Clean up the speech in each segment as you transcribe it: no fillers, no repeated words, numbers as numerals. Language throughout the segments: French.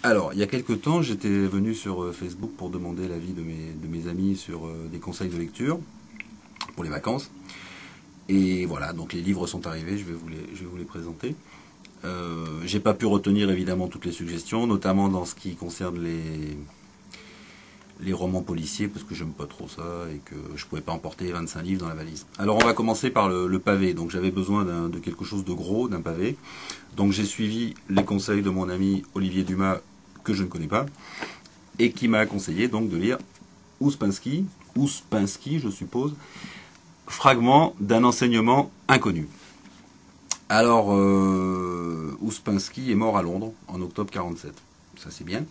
Alors, il y a quelque temps, j'étais venu sur Facebook pour demander l'avis de mes amis sur des conseils de lecture pour les vacances. Et voilà, donc les livres sont arrivés, je vais vous les présenter. J'ai pas pu retenir évidemment toutes les suggestions, notamment dans ce qui concerne les romans policiers, parce que j'aime pas trop ça et que je pouvais pas emporter 25 livres dans la valise. Alors on va commencer par le pavé. Donc j'avais besoin de quelque chose de gros, d'un pavé. Donc j'ai suivi les conseils de mon ami Olivier Dumas, que je ne connais pas, et qui m'a conseillé donc de lire Ouspensky, je suppose, Fragment d'un enseignement inconnu. Alors, Ouspensky est mort à Londres en octobre 47. Ça c'est bien.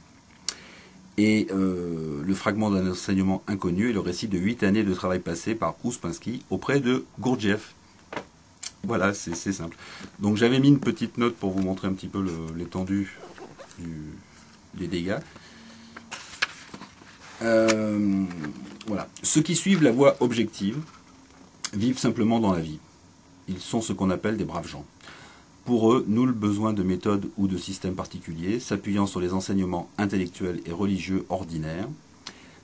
Et le fragment d'un enseignement inconnu est le récit de 8 années de travail passé par Ouspensky auprès de Gurdjieff. Voilà, c'est simple. Donc j'avais mis une petite note pour vous montrer un petit peu l'étendue des dégâts. Voilà. Ceux qui suivent la voie objective vivent simplement dans la vie. Ils sont ce qu'on appelle des braves gens. Pour eux, nul besoin de méthode ou de système particulier, s'appuyant sur les enseignements intellectuels et religieux ordinaires,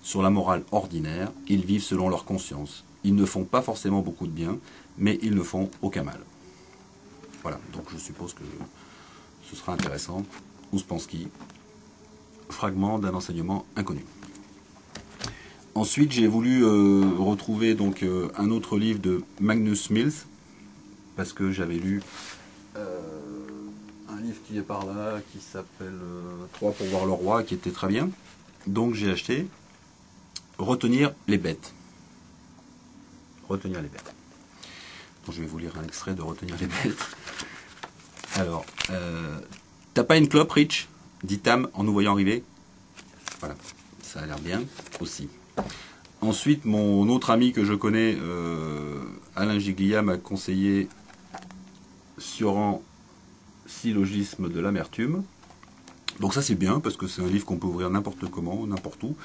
sur la morale ordinaire, ils vivent selon leur conscience. Ils ne font pas forcément beaucoup de bien, mais ils ne font aucun mal. Voilà, donc je suppose que ce sera intéressant. Ouspensky, fragment d'un enseignement inconnu. Ensuite, j'ai voulu retrouver donc un autre livre de Magnus Mills, parce que j'avais lu un livre qui est par là, qui s'appelle 3 pour voir le roi, qui était très bien. Donc j'ai acheté Retenir les bêtes. Retenir les bêtes. Donc, je vais vous lire un extrait de Retenir les bêtes. Alors, t'as pas une clope, Rich, dit Tam en nous voyant arriver. Voilà, ça a l'air bien aussi. Ensuite, mon autre ami que je connais, Alain Giglia, m'a conseillé Sioran, Syllogisme de l'amertume. Donc ça c'est bien parce que c'est un livre qu'on peut ouvrir n'importe comment, n'importe où.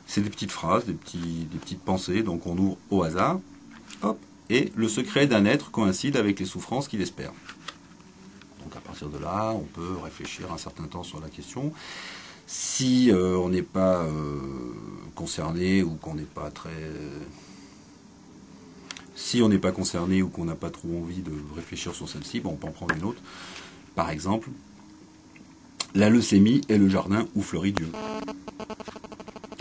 C'est des petites phrases, des petites pensées, donc on ouvre au hasard. Hop, et le secret d'un être coïncide avec les souffrances qu'il espère. Donc à partir de là, on peut réfléchir un certain temps sur la question. Si on n'est pas concerné ou qu'on n'est pas très... Si on n'est pas concerné ou qu'on n'a pas trop envie de réfléchir sur celle-ci, bon, on peut en prendre une autre. Par exemple, la leucémie est le jardin où fleurit Dieu.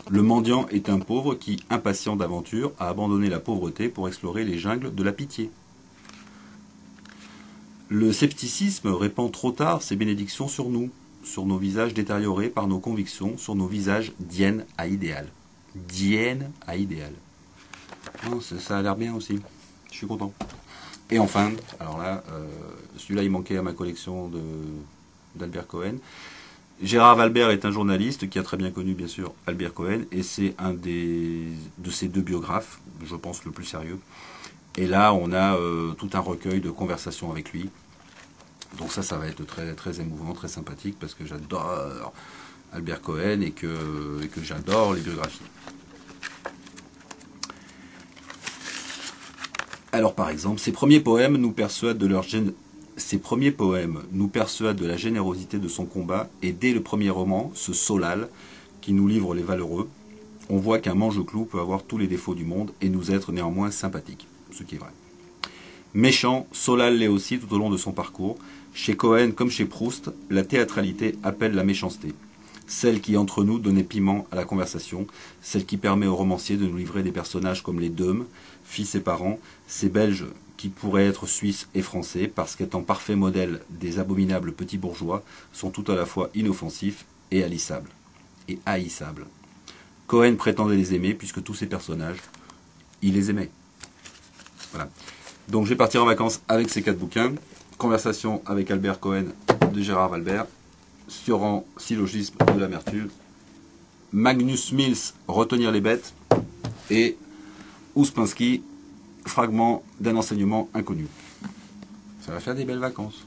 Le mendiant est un pauvre qui, impatient d'aventure, a abandonné la pauvreté pour explorer les jungles de la pitié. Le scepticisme répand trop tard ses bénédictions sur nous, sur nos visages détériorés par nos convictions, sur nos visages d'hyène à idéal. D'hyène à idéal. Oh, ça a l'air bien aussi. Je suis content. Et enfin, alors là, celui-là il manquait à ma collection d'Albert Cohen. Gérard Valbert est un journaliste qui a très bien connu bien sûr Albert Cohen et c'est un de ses deux biographes, je pense le plus sérieux. Et là on a tout un recueil de conversations avec lui. Donc ça va être très, très émouvant, très sympathique parce que j'adore Albert Cohen et que j'adore les biographies. Alors par exemple, ses premiers poèmes nous persuadent de la générosité de son combat, et dès le premier roman, ce Solal, qui nous livre les valeureux, on voit qu'un mange-clou peut avoir tous les défauts du monde et nous être néanmoins sympathique, ce qui est vrai. Méchant, Solal l'est aussi tout au long de son parcours. Chez Cohen comme chez Proust, la théâtralité appelle la méchanceté. Celle qui, entre nous, donnait piment à la conversation, celle qui permet aux romanciers de nous livrer des personnages comme les Deumes, fils et parents, ces Belges qui pourraient être suisses et français, parce qu'étant parfaits modèles des abominables petits bourgeois, sont tout à la fois inoffensifs et haïssables. Cohen prétendait les aimer, puisque tous ces personnages, il les aimait. Voilà. Donc je vais partir en vacances avec ces 4 bouquins. Conversation avec Albert Cohen de Gérard Valbert. Sioran, Syllogisme de l'amertume. Magnus Mills, Retenir les bêtes. Et Ouspensky, Fragment d'un enseignement inconnu. Ça va faire des belles vacances.